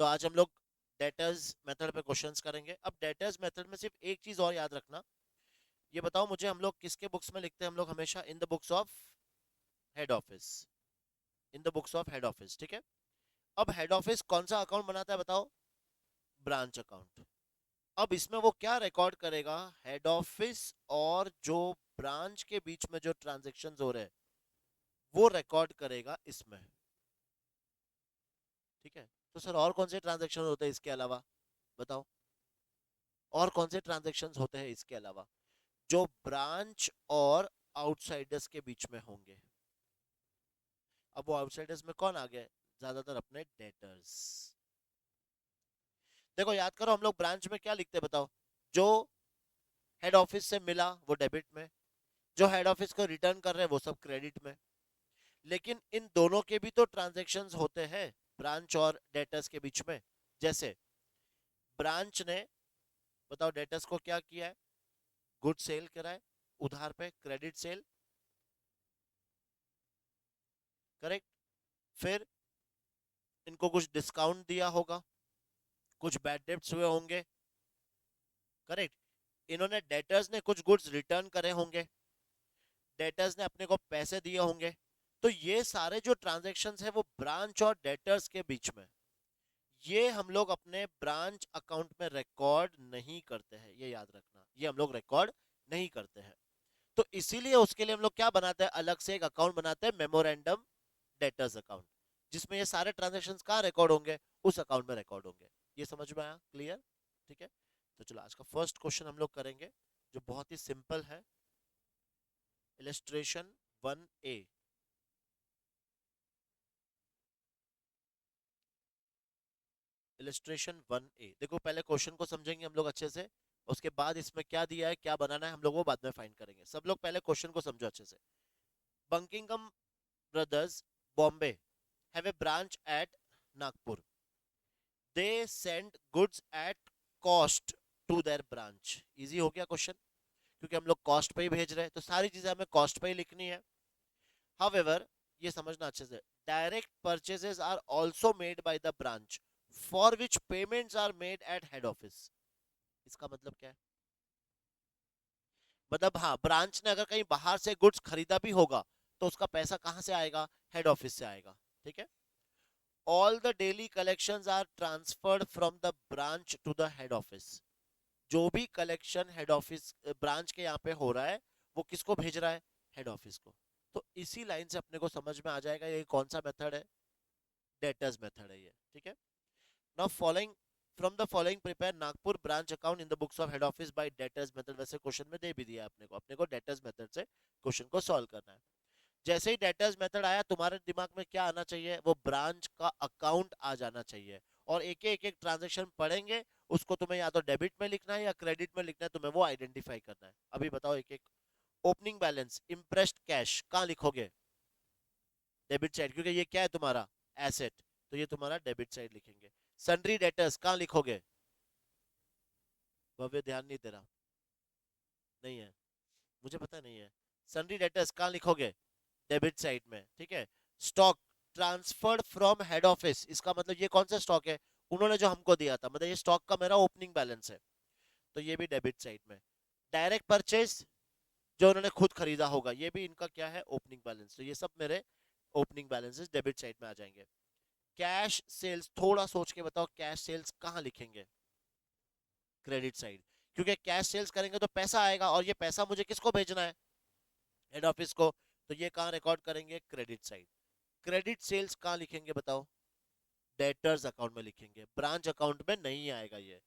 तो आज हम लोग डेटर्स मेथड पे क्वेश्चंस करेंगे। अब डेटर्स मेथड में सिर्फ एक चीज और याद रखना। ये बताओ मुझे, हम लोग किसके बुक्स में लिखते हैं? हम लोग हमेशा in the books of head office, in the books of head office, ठीक है। अब हेड ऑफिस कौन सा अकाउंट बनाता है बताओ? Branch account. अब इसमें वो क्या रिकॉर्ड करेगा? हेड ऑफिस और जो ब्रांच के बीच में जो ट्रांजेक्शन हो रहे हैं वो रिकॉर्ड करेगा इसमें, ठीक है। तो सर और कौन से ट्रांजेक्शन होते हैं इसके अलावा? बताओ, और कौन से ट्रांजेक्शन होते हैं इसके अलावा जो ब्रांच और आउटसाइडर्स के बीच में होंगे? अब वो आउटसाइडर्स में कौन आ गए? ज्यादातर अपने डेटर्स। देखो याद करो, हम लोग ब्रांच में क्या लिखते हैं बताओ? जो हेड ऑफिस से मिला वो डेबिट में, जो हेड ऑफिस को रिटर्न कर रहे हैं वो सब क्रेडिट में। लेकिन इन दोनों के भी तो ट्रांजेक्शन्स होते हैं ब्रांच और डेटर्स के बीच में। जैसे ब्रांच ने, बताओ, डेटर्स को क्या किया है? गुड सेल करा है उधार पे, क्रेडिट सेल, करेक्ट। फिर इनको कुछ डिस्काउंट दिया होगा, कुछ बैड डेब्ट्स हुए होंगे, करेक्ट। इन्होंने, डेटर्स ने कुछ गुड्स रिटर्न करे होंगे, डेटर्स ने अपने को पैसे दिए होंगे। तो ये सारे जो ट्रांजैक्शंस है वो ब्रांच और डेटर्स के बीच में, ये हम लोग अपने ब्रांच अकाउंट में रिकॉर्ड नहीं करते हैं। ये याद रखना, ये हम लोग रिकॉर्ड नहीं करते हैं। तो इसीलिए उसके लिए हम लोग क्या बनाते हैं? अलग से एक अकाउंट बनाते हैं, मेमोरेंडम डेटर्स अकाउंट, जिसमें ये सारे ट्रांजेक्शन्स कहाँ रिकॉर्ड होंगे? उस अकाउंट में रिकॉर्ड होंगे। ये समझ में आया? क्लियर? ठीक है। तो चलो आज का फर्स्ट क्वेश्चन हम लोग करेंगे, जो बहुत ही सिंपल है। Illustration 1A। इलस्ट्रेशन 1A, देखो पहले क्वेश्चन को समझेंगे हम लोग अच्छे से, उसके बाद इसमें क्या दिया है, क्या बनाना है, हम लोग वो बाद में फाइंड करेंगे। सब लोग पहले क्वेश्चन को समझो अच्छे से। Buckingham brothers, Bombay, have a branch at Nagpur. They send goods at cost to their branch. Easy हो गया क्वेश्चन, क्योंकि हम लोग कॉस्ट पे ही भेज रहे हैं तो सारी चीजें हमें कॉस्ट पे ही लिखनी है। हाउएवर, ये समझना अच्छे से, direct purchases are also made by the branch for which payments are made at head office. इसका मतलब क्या है? मतलब हाँ, ब्रांच ने अगर कहीं बाहर से गुड्स खरीदा भी होगा तो उसका पैसा कहाँ से आएगा? हेड ऑफिस से आएगा, ठीक है। All the daily collections are transferred from the branch to the head office. जो भी कलेक्शन हेड ऑफिस ब्रांच के यहाँ पे हो रहा है वो किसको भेज रहा है? हेड ऑफिस को। तो इसी लाइन से अपने को समझ में आ जाएगा ये कौन सा मेथड है। डेटर्स मेथड है ये, ठीक है। Now following, from the following prepare Nagpur branch account in the books of head office by debtors method. वैसे क्वेश्चन में दे भी दिया अपने को डेटर्स मेथड से क्वेश्चन को सॉल्व करना है। जैसे ही डेटर्स मेथड आया तुम्हारे दिमाग में क्या आना चाहिए? वो ब्रांच का अकाउंट आ जाना चाहिए। और एक ट्रांजेक्शन पढ़ेंगे, उसको तुम्हें या तो डेबिट में लिखना है या क्रेडिट में लिखना है, तुम्हें वो आइडेंटिफाई करना है। अभी बताओ एक एक। ओपनिंग बैलेंस, इम्प्रेस्ड कैश, कहाँ लिखोगे? डेबिट साइड, क्योंकि ये क्या है तुम्हारा? एसेट, तो ये तुम्हारा डेबिट साइड लिखेंगे। सन्ड्री डेटर्स कहाँ लिखोगे? भव्य, ध्यान नहीं तेरा, नहीं है, मुझे पता नहीं है। सन्ड्री डेटर्स कहाँ लिखोगे? डेबिट साइड में, ठीक है। Stock transferred from head office, इसका मतलब ये कौन सा स्टॉक है? उन्होंने जो हमको दिया था, मतलब ये स्टॉक का मेरा ओपनिंग बैलेंस है, तो ये भी डेबिट साइड में। डायरेक्ट परचेज, जो उन्होंने खुद खरीदा होगा, ये भी इनका क्या है? Opening balance. तो ये सब मेरे ओपनिंग बैलेंसेस डेबिट साइड में आ जाएंगे। कैश सेल्स, थोड़ा सोच के बताओ, कैश सेल्स कहाँ लिखेंगे? क्रेडिट साइड, क्योंकि कैश सेल्स करेंगे तो पैसा आएगा और ये पैसा मुझे किसको भेजना है? हेड ऑफिस को। तो ये कहाँ रिकॉर्ड करेंगे? Credit side. क्रेडिट सेल्स कहाँ लिखेंगे बताओ? डेटर्स अकाउंट में लिखेंगे, ब्रांच अकाउंट में नहीं आएगा ये।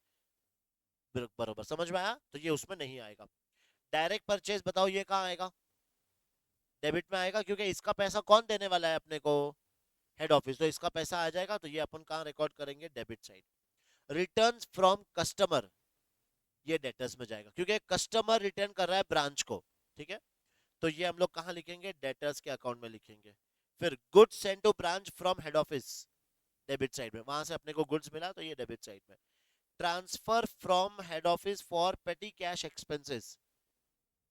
बरोबर समझ में आया? तो ये उसमें नहीं आएगा। डायरेक्ट परचेज बताओ, ये कहाँ आएगा? डेबिट में आएगा, क्योंकि इसका पैसा कौन देने वाला है अपने को? हेड ऑफिस, तो इसका पैसा आ जाएगा, तो ये अपन कहाँ रिकॉर्ड करेंगे? Debit side. Return from customer, ये डेटर्स में जाएगा, क्योंकि कस्टमर रिटर्न कर रहा है ब्रांच को, ठीक है। तो ये हम लोग कहाँ लिखेंगे? डेटर्स के अकाउंट में लिखेंगे। फिर goods send to branch from head office, debit side में, वहां से अपने को गुड्स मिला तो ये डेबिट साइड में। Transfer from head office for petty cash expenses,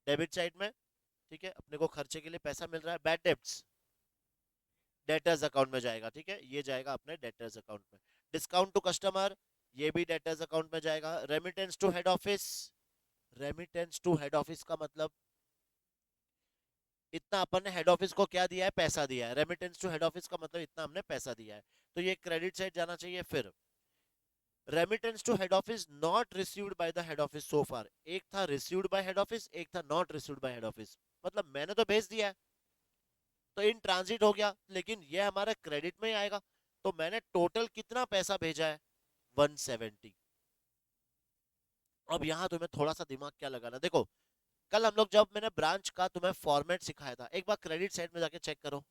debit side में, ठीक है। अपने को खर्चे के लिए पैसा मिल रहा है। बैड डेब्ट्स, डेटर्स अकाउंट में जाएगा, ठीक है, ये जाएगा अपने डेटर्स अकाउंट में। डिस्काउंट टू कस्टमर, ये भी डेटर्स अकाउंट में जाएगा। Remittance to head office, remittance to head office का मतलब इतना अपन ने हेड ऑफिस को क्या दिया है, पैसा दिया है। रेमिटेंस टू हेड ऑफिस का मतलब इतना हमने पैसा दिया है, तो ये क्रेडिट साइड जाना चाहिए। फिर remittance to head office not received by the head office so far, एक था रिसीव्ड बाय हेड ऑफिस, एक था not received by head office, मतलब मैंने तो भेज दिया है तो इन ट्रांजिट हो गया, लेकिन ये हमारे क्रेडिट में ही आएगा। तो मैंने टोटल कितना पैसा भेजा है, 170। अब यहाँ तुम्हें थोड़ा सा दिमाग क्या लगाना, देखो कल हम लोग जब मैंने ब्रांच का तुम्हें फॉर्मेट सिखाया था, एक बार क्रेडिट साइड में जाके चेक करो।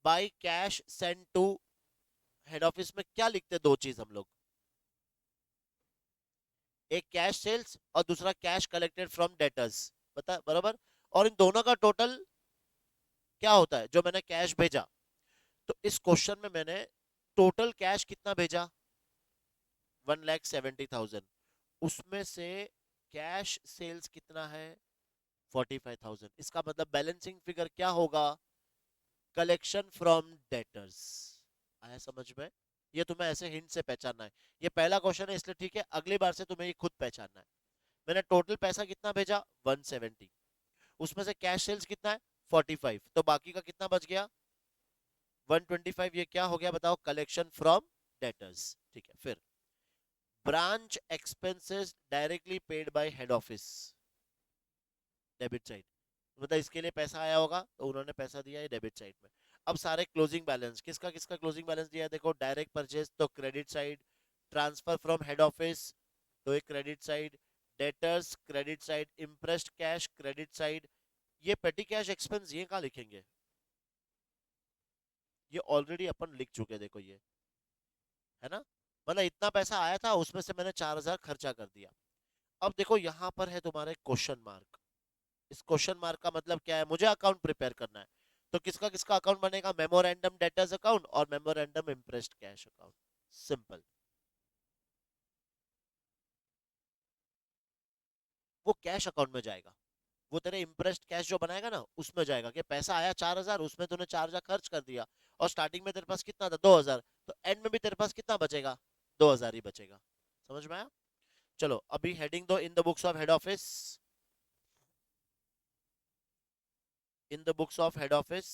By cash send to head office में क्या लिखते, दो चीज हम लोग, एक कैश सेल्स और दूसरा कैश कलेक्टेड फ्रॉम डेटर्स, बता बराबर। और इन दोनों का टोटल क्या होता है, जो मैंने कैश भेजा, तो इस क्वेश्चन में मैंने टोटल कैश कितना भेजा, 1,70,000, उसमें से कैश सेल्स कितना है, 45,000। इसका मतलब बैलेंसिंग फिगर क्या होगा, कलेक्शन फ्रॉम डेटर्स। आया समझ में? ये तुम्हें ऐसे हिंट से पहचानना है। ये पहला क्वेश्चन है इसलिए ठीक है, अगली बार से तुम्हें ये खुद पहचानना है। मैंने टोटल पैसा कितना भेजा, 170, उसमें से कैश सेल्स कितना है, 45, तो बाकी का कितना बच गया, 125। ये क्या हो गया बताओ, कलेक्शन फ्रॉम डेटर्स। ठीक है, फिर branch expenses directly paid by head office, debit side, मतलब इसके लिए पैसा आया होगा तो उन्होंने पैसा दिया है डेबिट साइड में। अब सारे क्लोजिंग बैलेंस, किसका किसका क्लोजिंग बैलेंस दिया है, देखो डायरेक्ट परचेज तो credit side, transfer from head office तो एक credit side, debtors credit side, impressed cash credit side. ये पेटी कैश एक्सपेंस ये कहाँ लिखेंगे, ये ऑलरेडी अपन लिख चुके हैं, देखो ये है ना, मतलब इतना पैसा आया था उसमें से मैंने 4,000 खर्चा कर दिया। अब देखो यहाँ पर है तुम्हारे क्वेश्चन मार्क, इस क्वेश्चन मार्क का मतलब क्या है, मुझे अकाउंट प्रिपेयर करना है, तो किसका किसका अकाउंट बनेगा, मेमोरेंडम डेटर्स अकाउंट और memorandum impressed cash account, simple. वो कैश अकाउंट में जाएगा, वो तेरे इम्प्रेस्ड कैश जो बनाएगा ना उसमें जाएगा, कि पैसा आया 4,000, उसमें तूने 4,000 खर्च कर दिया, और स्टार्टिंग में तेरे पास कितना था, 2,000, तो एंड में भी तेरे पास कितना बचेगा, 2,000 ही बचेगा। समझ में आया? चलो अभी हेडिंग दो, in the books of head office, in the books of head office.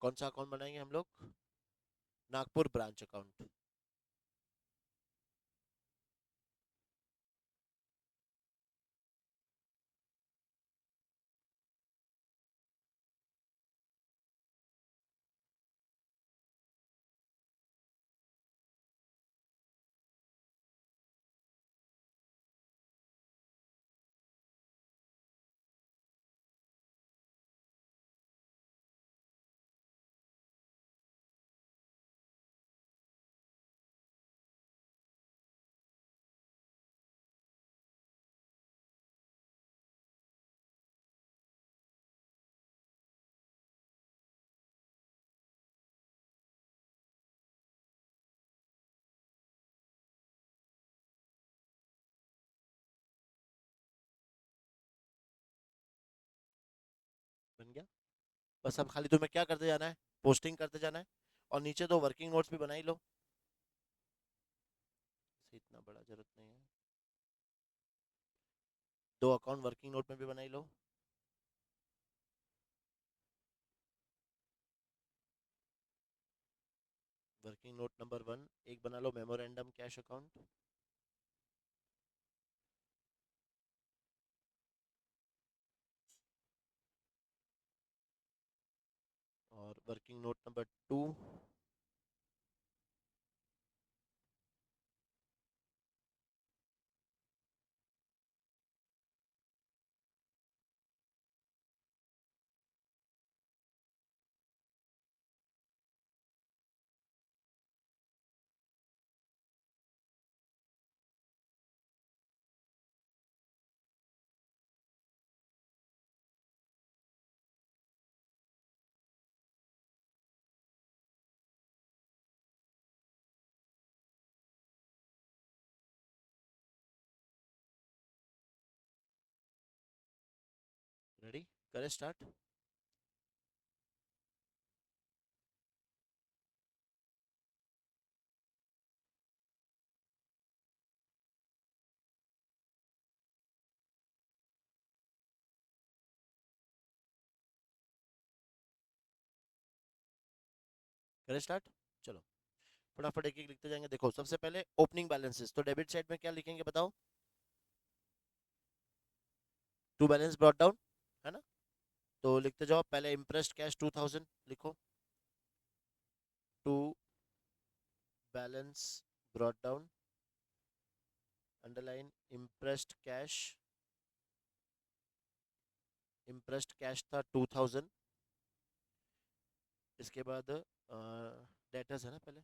कौन सा अकाउंट बनाएंगे हम लोग, नागपुर ब्रांच अकाउंट। बन गया, बस अब खाली तुम्हें क्या करते जाना है, पोस्टिंग करते जाना है, और नीचे दो वर्किंग नोट्स भी बना ही लो, इसे इतना बड़ा जरूरत नहीं है, दो अकाउंट वर्किंग नोट में भी बना ही लो। वर्किंग नोट नंबर 1 एक बना लो, मेमोरेंडम कैश अकाउंट, और वर्किंग नोट नंबर 2, रेडी, करें स्टार्ट। करें स्टार्ट, चलो फटाफट एक एक लिखते जाएंगे। देखो सबसे पहले ओपनिंग बैलेंसेस, तो डेबिट साइड में क्या लिखेंगे बताओ? टू बैलेंस ब्रॉट डाउन, है ना? तो लिखते जाओ, पहले इम्प्रेस्ड कैश 2000 लिखो। To balance brought down, underline imprest cash था 2000। इसके बाद डेटर्स है ना पहले,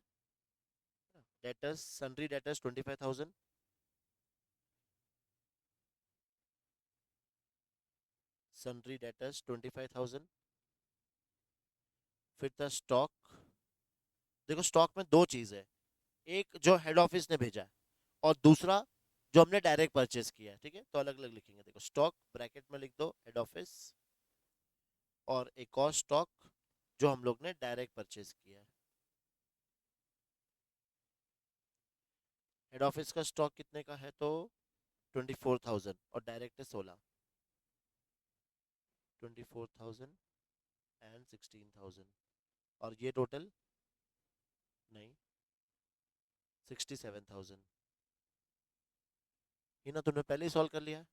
debtors sundry debtors 25,000, sundry debtors 25,000। फिर था स्टॉक। देखो स्टॉक में दो चीज है, एक जो हेड ऑफिस ने भेजा है और दूसरा जो हमने डायरेक्ट परचेस किया है, ठीक है? तो अलग अलग लिखेंगे। देखो स्टॉक ब्रैकेट में लिख दो हेड ऑफिस, और एक और स्टॉक जो हम लोग ने डायरेक्ट परचेस किया है। हेड ऑफिस का स्टॉक कितने का है? तो 24,000, और डायरेक्ट है 16। 24,000 एंड 16,000, और ये टोटल नहीं, 67,000। ये ना तुमने पहले ही सॉल्व कर लिया है,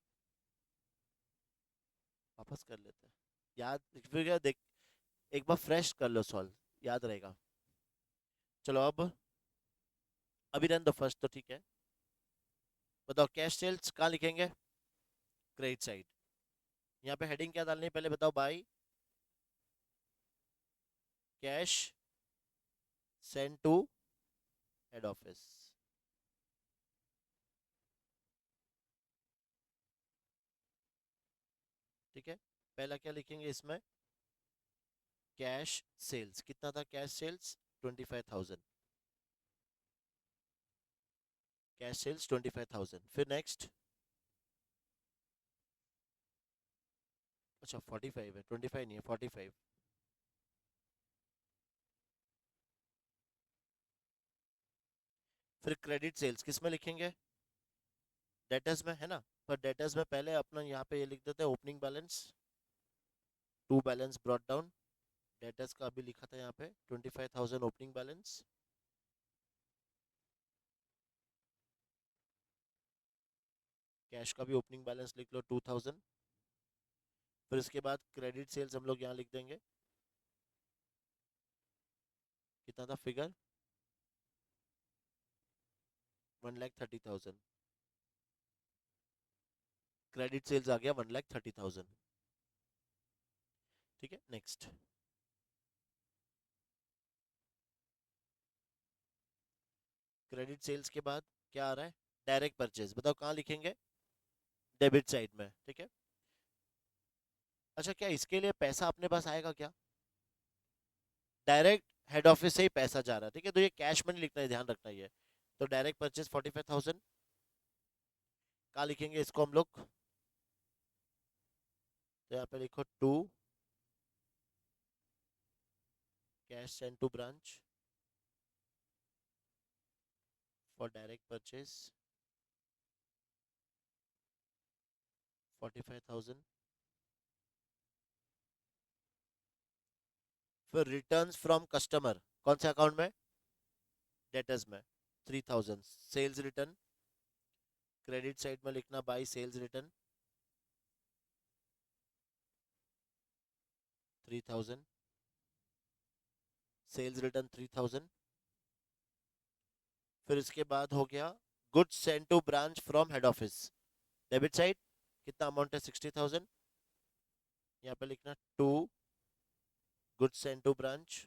वापस कर लेते हैं। याद फिर क्या, देख एक बार फ्रेश कर लो सॉल्व, याद रहेगा। चलो अब अभी रन दो फर्स्ट, तो ठीक है। बताओ कैश सेल्स कहाँ लिखेंगे? Credit side. यहाँ पे हेडिंग क्या डालनी है पहले बताओ? By cash send to head office, ठीक है? पहला क्या लिखेंगे इसमें? कैश सेल्स कितना था? Cash sales 25,000, cash sales 25,000। फिर नेक्स्ट, अच्छा 45 है, 25 नहीं है, 45। फिर क्रेडिट सेल्स किस में लिखेंगे? डेटर्स में, है ना? पर डेटर्स में पहले अपना यहाँ पे ये लिख देते हैं opening balance, to balance brought down. Debtors का अभी लिखा था यहाँ पे 25,000 ओपनिंग बैलेंस, कैश का भी ओपनिंग बैलेंस लिख लो 2000। फिर इसके बाद क्रेडिट सेल्स हम लोग यहाँ लिख देंगे, कितना था फिगर? 1,30,000। क्रेडिट सेल्स आ गया 1,30,000, ठीक है? नेक्स्ट, क्रेडिट सेल्स के बाद क्या आ रहा है? डायरेक्ट परचेज, बताओ कहाँ लिखेंगे? डेबिट साइड में, ठीक है? अच्छा क्या इसके लिए पैसा अपने पास आएगा क्या? डायरेक्ट हेड ऑफिस से ही पैसा जा रहा है, ठीक है? तो ये कैश मनी लिखना है, ध्यान रखना ये। तो डायरेक्ट परचेज 45,000, कहाँ लिखेंगे इसको हम लोग? तो यहाँ पे लिखो to cash send to branch for direct purchase 45,000। फिर रिटर्न्स फ्रॉम कस्टमर कौन से अकाउंट में? डेटर्स में 3,000। सेल्स रिटर्न क्रेडिट साइड में लिखना by sales return 3,000, sales return 3,000। फिर इसके बाद हो गया goods send to branch from head office, debit side कितना अमाउंट है? 60,000। यहाँ पे लिखना to goods send to branch,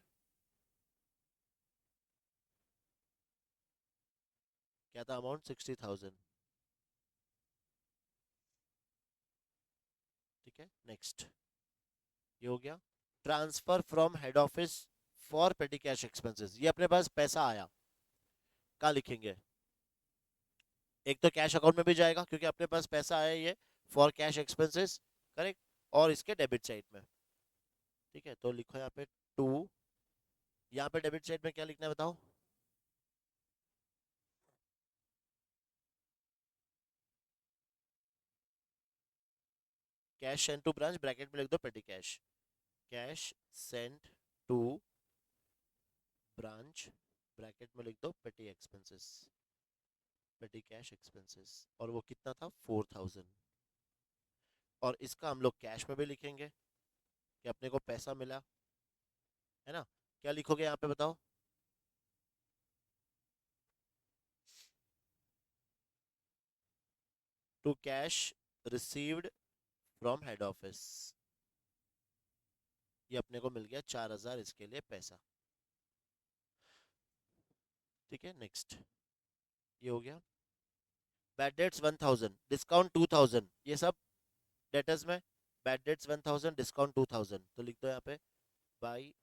क्या था अमाउंट? 60,000, ठीक है? नेक्स्ट, ये हो गया। Transfer from head office for petty cash expenses, ये अपने पास पैसा आया, कहाँ लिखेंगे? एक तो कैश अकाउंट में भी जाएगा क्योंकि अपने पास पैसा आया, ये फॉर कैश एक्सपेंसेस, करेक्ट? और इसके डेबिट साइड में। ठीक है, तो लिखो यहाँ पे 2, यहाँ पे डेबिट साइड में क्या लिखना है बताओ। Cash send to branch, bracket में लिख दो petty cash. Cash send to branch, bracket में लिख दो पेटी एक्सपेंसेस, पेटी कैश एक्सपेंसेस। और वो कितना था, 4000। और इसका हम लोग कैश में भी लिखेंगे कि अपने को पैसा मिला, है ना। क्या लिखोगे यहाँ पे बताओ। To cash received from head office, ये अपने को मिल गया 4000 इसके लिए पैसा। ठीक है, नेक्स्ट ये हो गया। बैड डेट्स 1000, डिस्काउंट 2000, ये सब डेटर्स में। बैड डेट्स 1000, डिस्काउंट 2000, तो लिख दो यहाँ पे by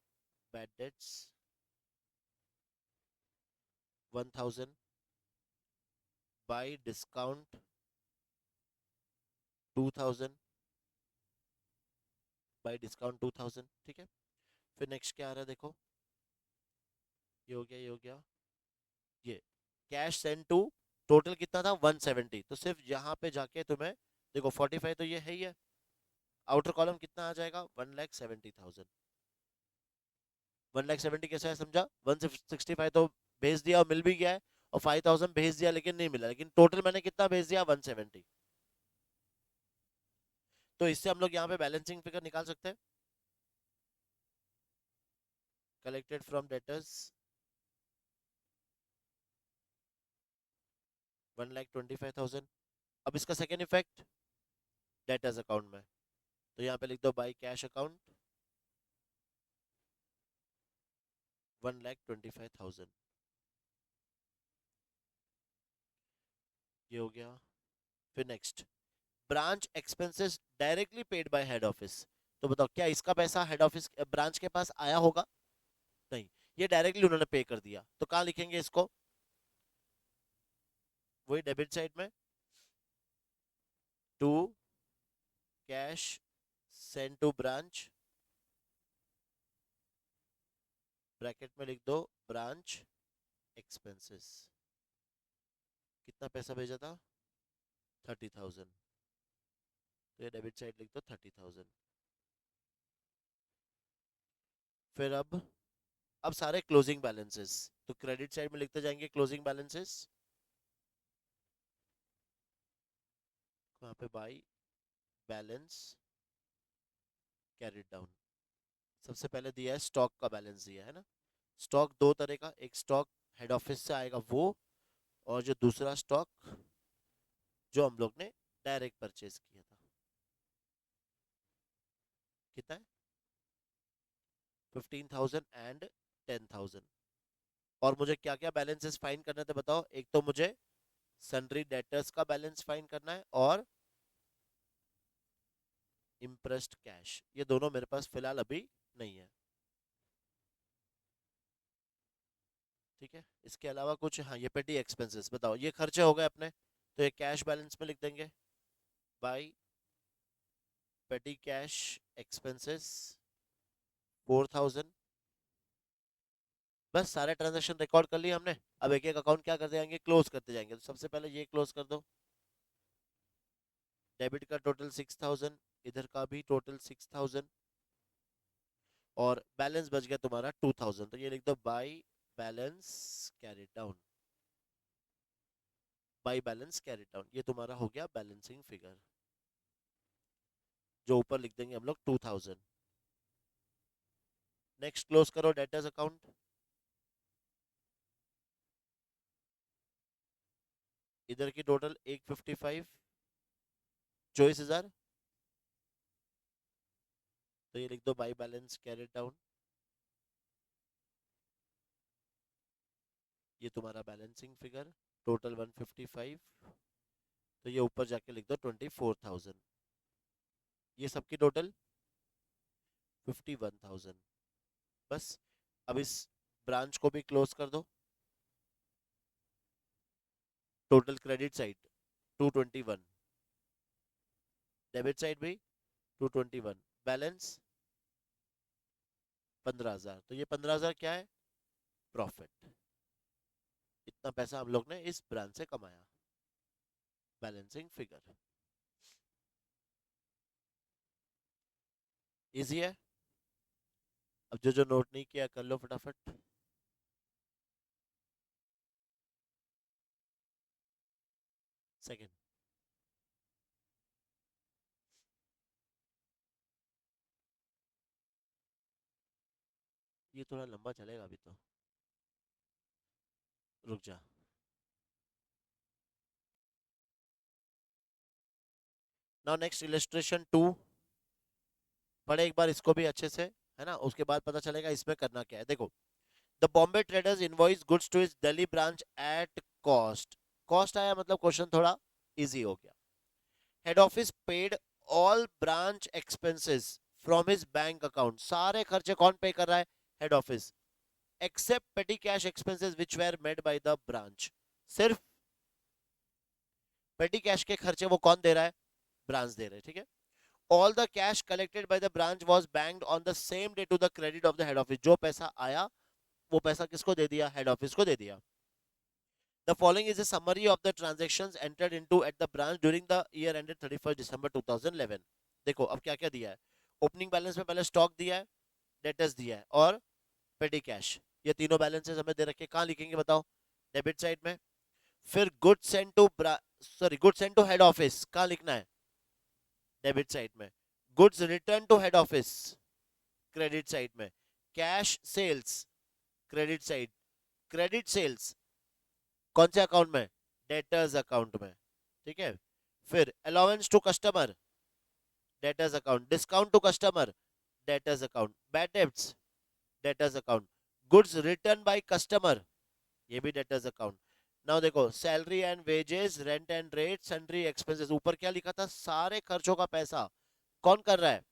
bad debts 1000 by discount 2000, by discount 2000। ठीक है, फिर नेक्स्ट क्या आ रहा है देखो। ये हो गया, ये हो गया। ये कैश सेंड टू, टोटल कितना था 170, तो सिर्फ यहाँ पे जाके तुम्हें देखो 45 तो ये है ही है। आउटर कॉलम कितना आ जाएगा, 1,70,000। 1,70,000 कैसा है समझा, 165 तो भेज दिया और मिल भी गया है, और 5,000 भेज दिया लेकिन नहीं मिला, लेकिन टोटल मैंने कितना भेज दिया, 170। तो इससे हम लोग यहाँ पे बैलेंसिंग फिगर निकाल सकते हैं। Collected from debtors 1,25,000। अब इसका सेकेंड इफेक्ट डेटर्स अकाउंट में, तो यहाँ पे लिख दो बाई कैश अकाउंट 1,25,000। ये हो गया। फिर next, branch expenses directly paid by head office. तो बताओ क्या इसका पैसा हेड ऑफिस ब्रांच के पास आया होगा, नहीं, ये डायरेक्टली उन्होंने पे कर दिया, तो कहाँ लिखेंगे इसको, वही डेबिट साइड में। To cash send to branch, bracket में लिख दो ब्रांच एक्सपेंसेस। कितना पैसा भेजा था, 30,000, तो ये डेबिट साइड लिख दो 30,000। फिर अब सारे क्लोजिंग बैलेंसेस, तो क्रेडिट साइड में लिखते जाएंगे क्लोजिंग बैलेंसेस। वहां पे बाई बैलेंस कैरिड डाउन, सबसे पहले दिया है स्टॉक का बैलेंस दिया है ना। स्टॉक दो तरह का, एक स्टॉक हेड ऑफिस से आएगा वो, और जो दूसरा स्टॉक जो हम लोग ने डायरेक्ट परचेज किया था। कितना है, 15,000 एंड 10,000। और मुझे क्या क्या बैलेंसेस फाइंड करने थे बताओ। एक तो मुझे सन्ड्री डेटर्स का बैलेंस फाइंड करना है, और इम्प्रेस्ड कैश, ये दोनों मेरे पास फिलहाल अभी नहीं है। ठीक है, इसके अलावा कुछ, हाँ ये पेटी एक्सपेंसेस बताओ, ये खर्चे हो गए अपने, तो ये कैश बैलेंस में लिख देंगे बाई पेटी कैश एक्सपेंसेस 4,000। बस सारे ट्रांजेक्शन रिकॉर्ड कर लिए हमने। अब एक एक अकाउंट क्या करते जाएंगे, क्लोज करते जाएंगे। तो सबसे पहले ये क्लोज कर दो, डेबिट का टोटल 6,000, इधर का भी टोटल 6,000, और बैलेंस बच गया तुम्हारा 2,000, तो ये लिख दो by balance carry down. By balance carry down, ये तुम्हारा हो गया बैलेंसिंग फिगर, जो ऊपर लिख देंगे हम लोग 2,000। नेक्स्ट क्लोज करो डेटर्स अकाउंट, इधर की टोटल 155, 24,000, तो ये लिख दो बाई बैलेंस कैरी डाउन, ये तुम्हारा बैलेंसिंग फिगर टोटल 155, तो ये ऊपर जाके लिख दो 24,000, ये सबकी टोटल 51,000। बस, अब इस ब्रांच को भी क्लोज कर दो। Total credit side 221, debit side भी 221, बैलेंस 15,000। तो ये 15,000 क्या है? प्रॉफिट। इतना पैसा हम लोग ने इस ब्रांच से कमाया। Balancing figure. इजी है। अब जो जो नोट नहीं किया कर लो फटाफट। सेकंड। ये थोड़ा लंबा चलेगा अभी तो, रुक जा। Now next illustration 2। पढ़े एक बार इसको भी अच्छे से, है ना, उसके बाद पता चलेगा इसमें करना क्या है। देखो, the Bombay traders invoice goods to its Delhi branch at cost. Cost आया मतलब क्वेश्चन थोड़ा इजी हो गया। Head office paid all branch expenses from his bank account. सारे खर्चे कौन पे कर रहा है? Head office. Except petty cash expenses which were made by the branch. सिर्फ पेटी कैश के खर्चे वो कौन दे रहा है? ब्रांच दे रहे हैं, ठीक है। All the cash collected by the branch was banked on the same day to the credit of the head office. जो पैसा आया वो पैसा किसको दे दिया? हेड ऑफिस को दे दिया। The following is a summary of the transactions entered into at the branch during the year ended 31st December 2011। देखो अब क्या क्या दिया है। ओपनिंग बैलेंस में पहले स्टॉक दिया है, डेटर्स दिया है और पेटी कैश। ये तीनों बैलेंसेस हमें दे रखे। कहाँ लिखेंगे बताओ? डेबिट साइड में। फिर goods send to goods send to head office कहाँ लिखना है? डेबिट साइड में। Goods return to head office credit side में। Cash sales credit side. Credit sales कौन से अकाउंट में? डेटर्स अकाउंट में, ठीक है। फिर allowance to customer debtors account. Discount to customer debtors account. Bad debts debtors account. Goods return by customer ये भी डेटर्स अकाउंट। नाउ देखो, salary and wages, rent and rate, sundry expenses. ऊपर क्या लिखा था? सारे खर्चों का पैसा कौन कर रहा है?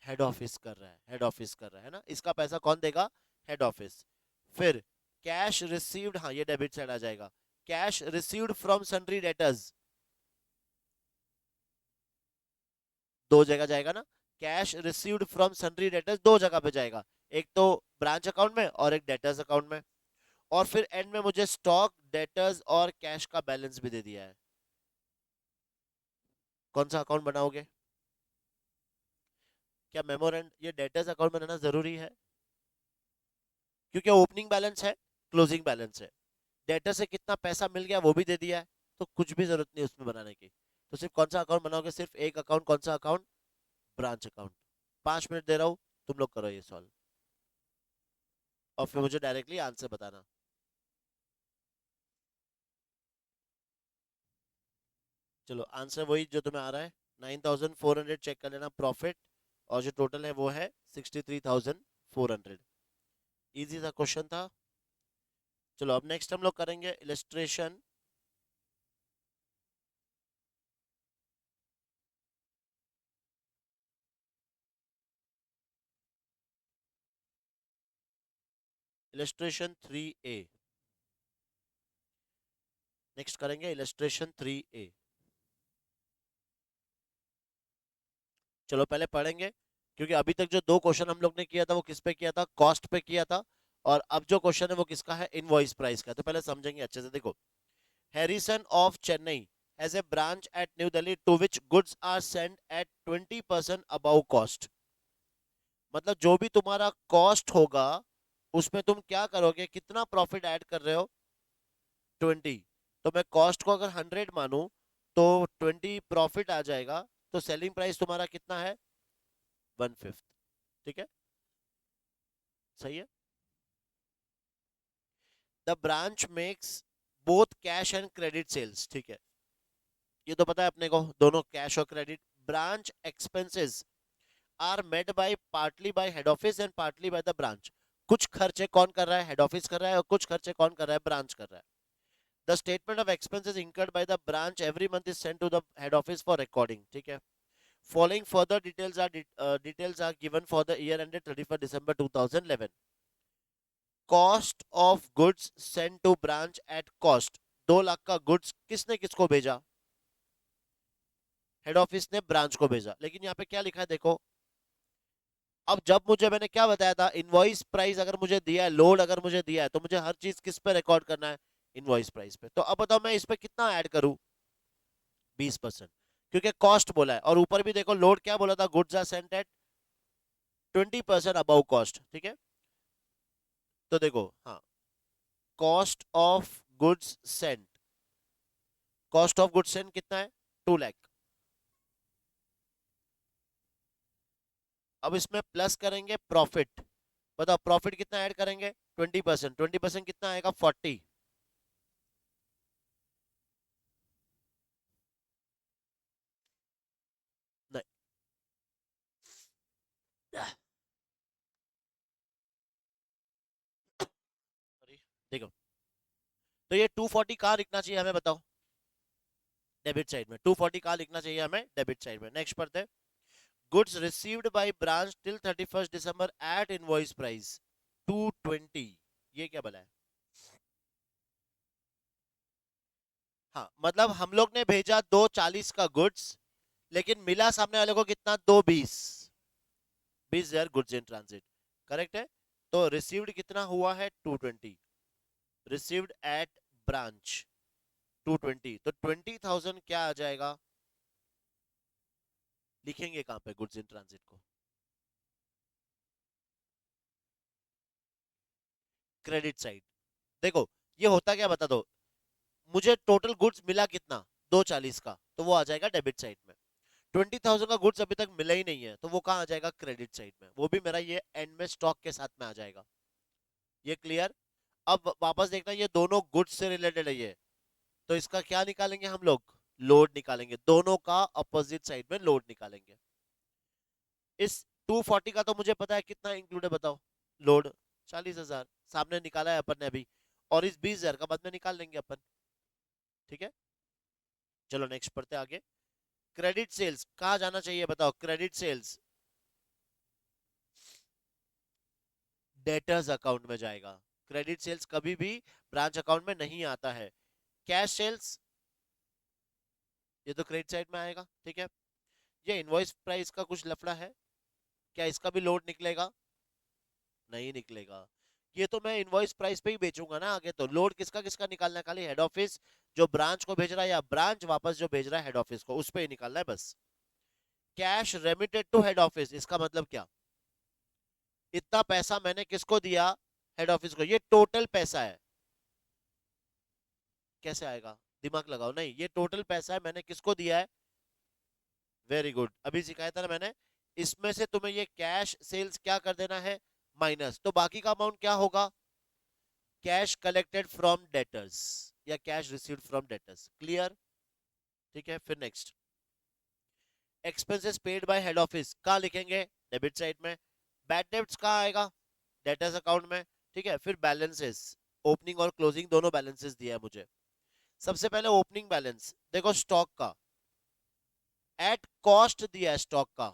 हेड ऑफिस कर रहा है। हेड ऑफिस कर रहा है ना, इसका पैसा कौन देगा? Head office. फिर कैश रिसीव्ड, हाँ ये डेबिट साइड आ जाएगा। Cash received from sundry debtors दो जगह जाएगा ना। Cash received from sundry debtors दो जगह पे जाएगा, एक तो ब्रांच अकाउंट में और एक डेटर्स अकाउंट में। और फिर एंड में मुझे स्टॉक, डेटर्स और कैश का बैलेंस भी दे दिया है। कौन सा अकाउंट बनाओगे? क्या मेमोरेंड ये डेटर्स अकाउंट बनाना जरूरी है? क्योंकि ओपनिंग बैलेंस है, क्लोजिंग बैलेंस है। डेटर से कितना पैसा मिल गया वो भी दे दिया है, तो कुछ भी जरूरत नहीं उसमें बनाने की। तो सिर्फ कौन सा अकाउंट बनाओगे? सिर्फ एक अकाउंट। कौन सा अकाउंट? Branch account. 5 मिनट दे रहा हूँ, तुम लोग करो ये सॉल्व और फिर मुझे डायरेक्टली आंसर बताना। चलो आंसर वही जो तुम्हें आ रहा है, 9,400 चेक कर लेना प्रॉफिट, और जो टोटल है वो है 63,400। इजी सा क्वेश्चन था। चलो अब नेक्स्ट हम लोग करेंगे इलस्ट्रेशन। Illustration 3A। नेक्स्ट करेंगे इलस्ट्रेशन 3A। चलो पहले पढ़ेंगे, क्योंकि अभी तक जो दो क्वेश्चन हम लोग ने किया था वो किस पे किया था? कॉस्ट पे किया था। और अब जो क्वेश्चन है वो किसका है? इनवॉइस प्राइस का। तो पहले समझेंगे अच्छे से। देखो, Harrison of Chennai has a branch at New Delhi to which goods are sent at 20% above cost. मतलब जो भी तुम्हारा कॉस्ट होगा उसमें तुम क्या करोगे? कितना प्रॉफिट ऐड कर रहे हो? 20। तो मैं कॉस्ट को अगर 100 मानूं तो 20 प्रॉफिट आ जाएगा। तो सेलिंग प्राइस तुम्हारा कितना है? 1/5। ठीक है, सही है। The branch makes both cash and credit sales. ठीक है, ये तो पता है अपने को, दोनों कैश और credit. Branch expenses are made by partly by head office and partly by the branch. कुछ खर्चे कौन कर रहा है? हेड ऑफिस कर रहा है, और कुछ खर्चे कौन कर रहा है? ब्रांच कर रहा है। The statement of expenses incurred by the branch every month is sent to the head office for recording. ठीक है। Following further details are given for the year ended 31st December 2011। Cost of goods send to branch at cost. 2 lakh का goods किसने किसको भेजा? Head office ने branch को भेजा, लेकिन यहाँ पे क्या लिखा है देखो। अब जब मुझे, मैंने क्या बताया था, इनवॉइस प्राइस अगर मुझे दिया है, लोड अगर मुझे दिया है, तो मुझे हर चीज किस पे रिकॉर्ड करना है, इनवॉइस प्राइस पे। तो अब बताओ मैं इस पे कितना ऐड करूं, 20%, क्योंकि कॉस्ट बोला है। और ऊपर भी देखो लोड क्या बोला था, goods are sent at 20% above cost, ठीक है। तो देखो, हाँ, cost of goods sent, cost of goods sent कितना है, 2 लाख। अब इसमें प्लस करेंगे प्रॉफिट, बताओ प्रॉफिट कितना ऐड करेंगे, 20%, 20% कितना आएगा, 40। नहीं, सॉरी, देखो, तो ये 240 कहाँ लिखना चाहिए हमें बताओ, डेबिट साइड में। 240 कहाँ लिखना चाहिए हमें, डेबिट साइड में। नेक्स्ट पढ़ते हैं, goods received by branch till 31 December at invoice price 220, ये क्या बोला है। हाँ, मतलब हम लोग ने भेजा 240 का गुड्स, लेकिन मिला सामने वाले को कितना, 220, 20,000 गुड्स इन ट्रांजिट, करेक्ट है। तो रिसीव्ड कितना हुआ है, 220, रिसीव्ड एट ब्रांच 220, तो 20,000 क्या आ जाएगा, लिखेंगे कहां पे गुड्स इन ट्रांजिट को, क्रेडिट साइड। देखो, ये होता क्या बता दो, मुझे टोटल गुड्स मिला कितना, 240 का, तो वो आ जाएगा डेबिट साइड में। 20,000 का गुड्स अभी तक मिला ही नहीं है, तो वो कहाँ आ जाएगा, क्रेडिट साइड में। वो भी मेरा ये एंड में स्टॉक के साथ में आ जाएगा। ये क्लियर। अब वापस देखना, ये दोनों गुड्स से रिलेटेड है ये, तो इसका क्या निकालेंगे हम लोग, लोड निकालेंगे, दोनों का अपोजिट साइड में लोड निकालेंगे। इस 240 का तो मुझे पता है कितना इंक्लूड है, बताओ, लोड 40,000 सामने निकाला है अपन ने अभी, और इस 20,000 का बाद में निकाल लेंगे अपन, ठीक है। चलो नेक्स्ट पढ़ते आगे। क्रेडिट सेल्स कहाँ जाना चाहिए बताओ, क्रेडिट सेल्स डेटर्स अकाउंट में जाएगा। क्रेडिट सेल्स कभी भी ब्रांच अकाउंट में नहीं आता है। कैश सेल्स, ये तो क्रेडिट साइड में आएगा, ठीक है। ये इनवॉइस प्राइस का कुछ लफड़ा है, क्या इसका भी लोड निकलेगा, नहीं निकलेगा। ये तो मैं इनवॉइस प्राइस पे ही बेचूंगा ना आगे, तो लोड किसका किसका निकालना है, खाली हेड ऑफिस जो ब्रांच को भेज रहा है, या ब्रांच वापस जो भेज रहा है हेड ऑफिस को, उस पे ही निकालना है बस। Cash remitted to head office, इसका मतलब क्या, इतना पैसा मैंने किसको दिया, हेड ऑफिस को, ये टोटल पैसा है। कैसे आएगा, दिमाग लगाओ, नहीं, ये टोटल पैसा है, मैंने किसको दिया है, वेरी गुड, अभी सिखाया था ना मैंने। इसमें से तुम्हें ये कैश सेल्स क्या कर देना है, माइनस, तो बाकी का अमाउंट क्या होगा, कैश कलेक्टेड फ्रॉम डेटर्स, या cash received from debtors, clear, ठीक है। फिर next, expenses paid by head office कहाँ लिखेंगे, डेबिट साइड में। बैड डेब्ट्स कहाँ आएगा, डेटर्स अकाउंट में, ठीक है। फिर बैलेंसेस, ओपनिंग और क्लोजिंग दोनों बैलेंसेस दिया है मुझे। सबसे पहले ओपनिंग बैलेंस देखो, स्टॉक का एट कॉस्ट दिया है स्टॉक का,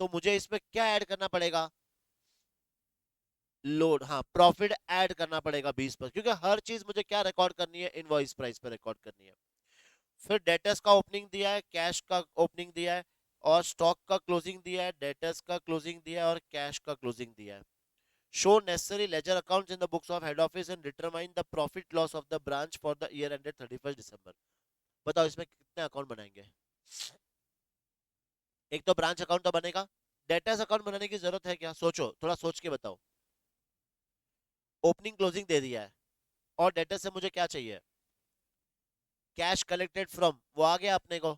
तो मुझे इसमें क्या ऐड करना पड़ेगा, लोड, हाँ, प्रॉफिट ऐड करना पड़ेगा 20%, क्योंकि हर चीज मुझे क्या रिकॉर्ड करनी है, इनवॉइस प्राइस पे रिकॉर्ड करनी है। फिर डेटर्स का ओपनिंग दिया है, कैश का ओपनिंग दिया है, और स्टॉक का क्लोजिंग दिया है, डेटर्स का क्लोजिंग दिया है, और कैश का क्लोजिंग दिया है। Show necessary ledger accounts in the books of head office and determine the profit loss of the branch for the year ended 31 दिसंबर। बताओ इसमें कितने अकाउंट बनाएंगे, एक तो ब्रांच अकाउंट तो बनेगा, डेटर्स अकाउंट बनाने की जरूरत है क्या, सोचो, थोड़ा सोच के बताओ। ओपनिंग क्लोजिंग दे दिया है, और डेटर से मुझे क्या चाहिए, कैश कलेक्टेड फ्रॉम, वो आ गया अपने को,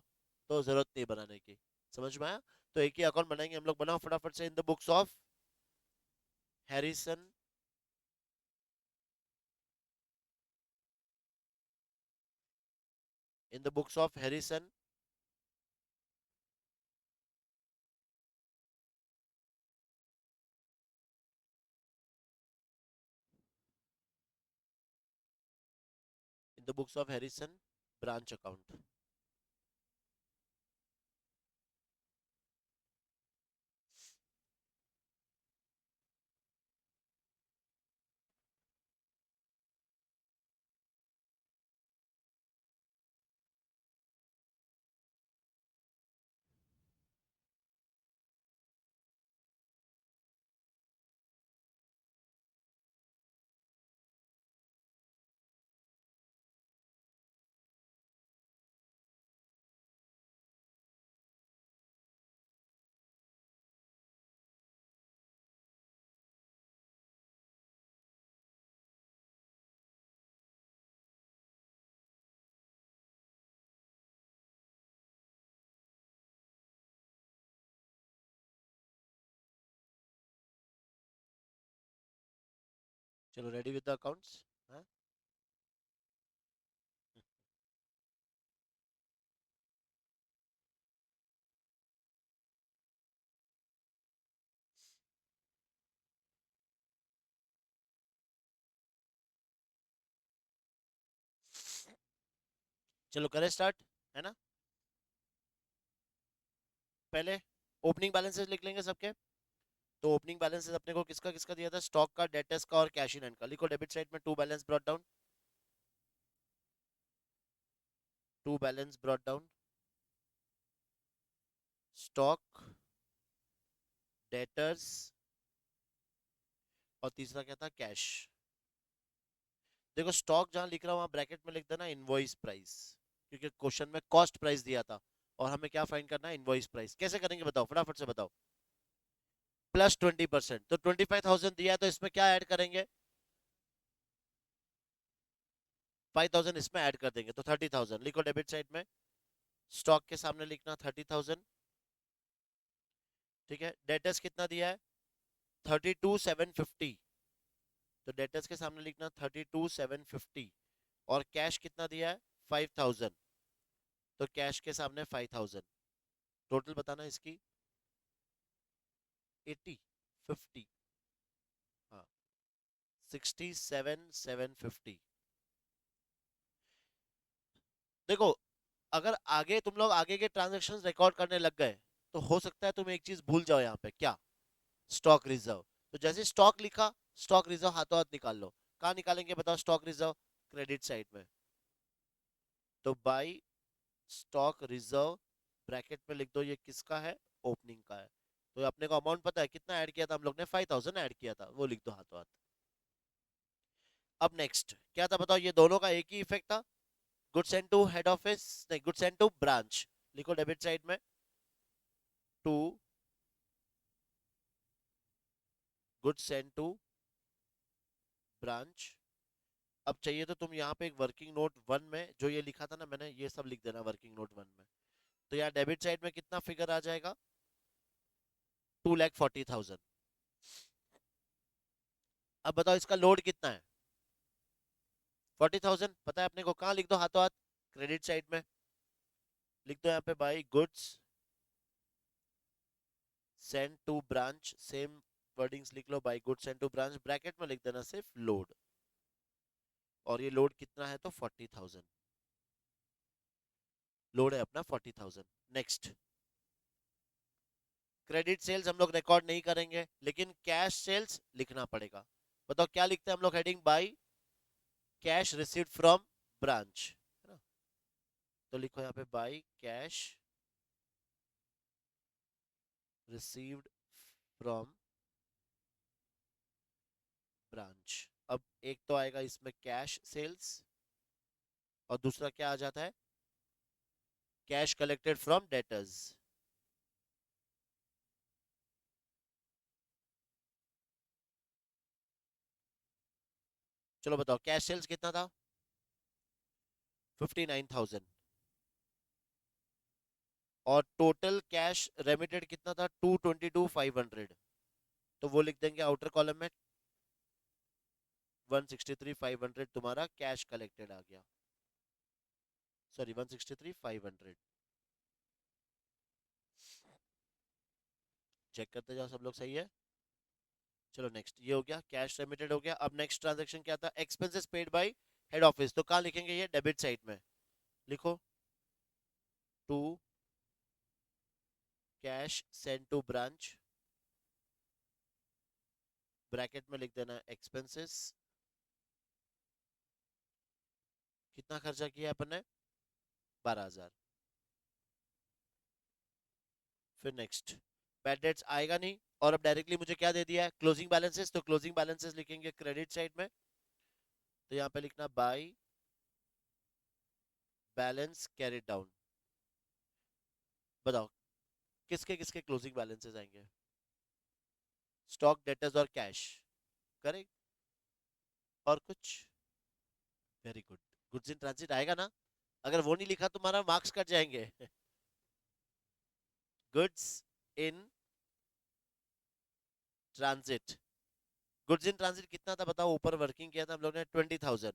तो जरूरत नहीं बनाने की। समझ में आया। तो एक ही अकाउंट बनाएंगे हम लोग, बनाओ फटाफट से, in the books of Harrison, in the books of Harrison, in the books of Harrison branch account. चलो रेडी विद द अकाउंट्स। हाँ, चलो करें स्टार्ट, है ना। पहले ओपनिंग बैलेंसेस लिख लेंगे सबके। तो ओपनिंग बैलेंसेस अपने को किसका किसका दिया था, स्टॉक का, डेटर्स का और कैश इन हैंड का। लिखो डेबिट साइड में to balance brought down, to balance brought down, stock, debtors और तीसरा क्या था, कैश। देखो स्टॉक जहां लिख रहा हूं वहां ब्रैकेट में लिख देना इनवॉइस प्राइस, क्योंकि क्वेश्चन में कॉस्ट प्राइस दिया था और हमें क्या फाइंड करना है, इनवॉइस प्राइस। कैसे करेंगे बताओ, फटाफट से बताओ। +20%, तो 25,000 दिया है तो इसमें क्या ऐड करेंगे, 5,000 इसमें ऐड कर देंगे तो 30,000। लिखो डेबिट साइड में, स्टॉक के सामने लिखना 30,000। ठीक है, डेटर्स कितना दिया है, 32,750, तो डेटर्स के सामने लिखना 32,750। और कैश कितना दिया है, 5,000, तो कैश के सामने 5,000। टोटल बताना इसकी, 80, 50, हाँ, 67,750। देखो अगर आगे तुम लोग आगे के ट्रांजेक्शन रिकॉर्ड करने लग गए तो हो सकता है तुम एक चीज भूल जाओ यहाँ पे, क्या, स्टॉक रिजर्व। तो जैसे स्टॉक लिखा, स्टॉक रिजर्व हाथों हाथ निकाल लो। कहाँ निकालेंगे बताओ स्टॉक रिजर्व, क्रेडिट साइड में। तो बाई स्टॉक रिजर्व, ब्रैकेट में लिख दो ये किसका है, ओपनिंग का है। तो अपने को अमाउंट पता है कितना ऐड किया था हम लोग ने, 5,000 ऐड किया था, वो लिख दो हाथों हाथ। अब नेक्स्ट क्या था बताओ, ये दोनों का एक ही इफेक्ट था, goods and to head office, नहीं गुड्स एंड टू ब्रांच। लिखो डेबिट साइड में, to goods and to branch. अब चाहिए तो तुम यहाँ पे एक वर्किंग नोट वन में जो ये लिखा था ना मैंने, ये सब लिख देना वर्किंग नोट वन में। तो यहाँ डेबिट साइड में कितना फिगर आ जाएगा, 2,40,000। अब बताओ इसका लोड कितना है, 40,000 पता है अपने को। कहाँ लिख दो हाथों हाथ, क्रेडिट साइड में लिख दो यहाँ पे by goods send to branch, same wordings लिख लो, by goods send to branch, bracket में लिख देना सिर्फ लोड। और ये लोड कितना है तो 40,000, लोड है अपना 40,000। नेक्स्ट, क्रेडिट सेल्स हम लोग रिकॉर्ड नहीं करेंगे लेकिन कैश सेल्स लिखना पड़ेगा। बताओ क्या लिखते हैं हम लोग, heading by cash received from branch, है ना। तो लिखो यहाँ पे by cash received from branch. अब एक तो आएगा इसमें कैश सेल्स और दूसरा क्या आ जाता है, कैश कलेक्टेड फ्रॉम डेटर्स। चलो बताओ कैश सेल्स कितना था, 59,000। और टोटल कैश रेमिटेड कितना था, 222,500। तो वो लिख देंगे आउटर कॉलम में, 163,500 तुम्हारा कैश कलेक्टेड आ गया, सॉरी 163,500। चेक करते जाओ सब लोग सही है। चलो नेक्स्ट, ये हो गया कैश रेमिटेड हो गया। अब नेक्स्ट ट्रांजैक्शन क्या था, expenses paid by head office. तो कहाँ लिखेंगे ये, डेबिट साइड में लिखो, to cash send to branch, bracket में लिख देना एक्सपेंसेस। कितना खर्चा किया अपन ने, 12,000। फिर नेक्स्ट, बैड डेट्स आएगा नहीं। और अब डायरेक्टली मुझे क्या दे दिया है, क्लोजिंग बैलेंसेस। तो क्लोजिंग बैलेंसेस लिखेंगे क्रेडिट साइड में। तो यहाँ पे लिखना बाय बैलेंस कैरिड डाउन। बताओ किसके किसके क्लोजिंग बैलेंसेस आएंगे, स्टॉक, डेटर्स और कैश, करेक्ट। और कुछ, very good, goods in transit आएगा ना। अगर वो नहीं लिखा तो तुम्हारा मार्क्स कट जाएंगे। Goods in transit, goods in transit कितना था बताओ, ऊपर वर्किंग किया था हम लोग ने 20,000।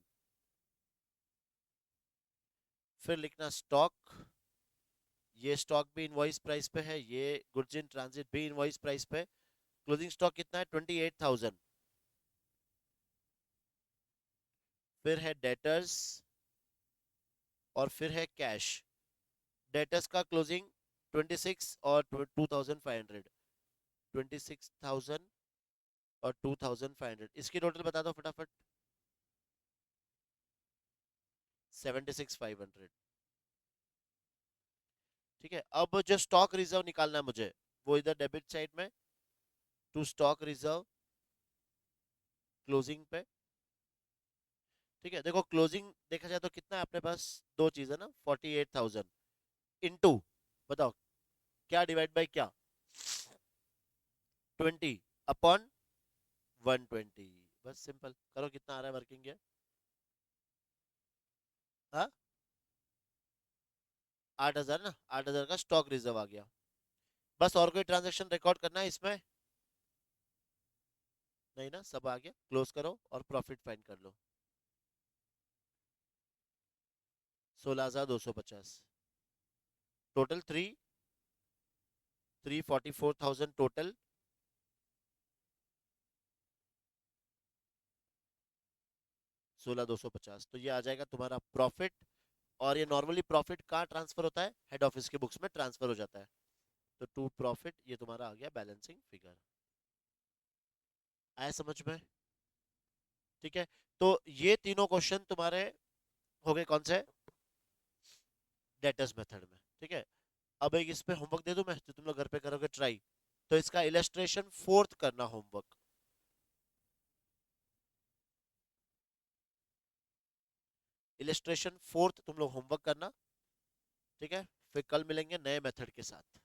फिर लिखना स्टॉक, ये स्टॉक भी इनवॉइस प्राइस पे है, ये गुड्स इन ट्रांजिट भी इनवॉइस प्राइस पे। क्लोजिंग स्टॉक कितना है, 28,000। फिर है डेटर्स और फिर है कैश। डेटर्स का क्लोजिंग 26 और 2,500, 26,000 और 2,500, इसकी टोटल बता दो फटाफट। 76,500। ठीक है, अब जो स्टॉक रिजर्व निकालना है मुझे, वो इधर डेबिट साइड में टू स्टॉक रिजर्व क्लोजिंग पे। ठीक है, देखो क्लोजिंग देखा जाए तो कितना है अपने पास, दो चीज है ना, 48,000 इनटू, बताओ क्या डिवाइड बाय क्या, 20 अपॉन 120। बस सिंपल करो, कितना आ रहा है वर्किंग है। हाँ, 8,000 ना, 8,000 का स्टॉक रिजर्व आ गया। बस और कोई ट्रांजेक्शन रिकॉर्ड करना है इसमें? नहीं ना, सब आ गया, क्लोज करो और प्रॉफिट फाइंड कर लो। 16,250, टोटल 344,000 टोटल। 16,250, तो ये आ जाएगा तुम्हारा प्रॉफिट। और ये नॉर्मली प्रॉफिट कहाँ ट्रांसफर होता है, हेड ऑफिस के बुक्स में ट्रांसफर हो जाता है। तो टू प्रॉफिट ये तुम्हारा आ गया बैलेंसिंग फिगर। आया समझ में? ठीक है, तो ये तीनों क्वेश्चन तुम्हारे हो गए कौन से, डेटर्स मेथड में। ठीक है, अब एक इस पे होमवर्क दे दूं मैं, जो तुम लोग घर पे करोगे ट्राई। तो इसका इलस्ट्रेशन फोर्थ करना होमवर्क। इलस्ट्रेशन फोर्थ तुम लोग होमवर्क करना। ठीक है, फिर कल मिलेंगे नए मेथड के साथ।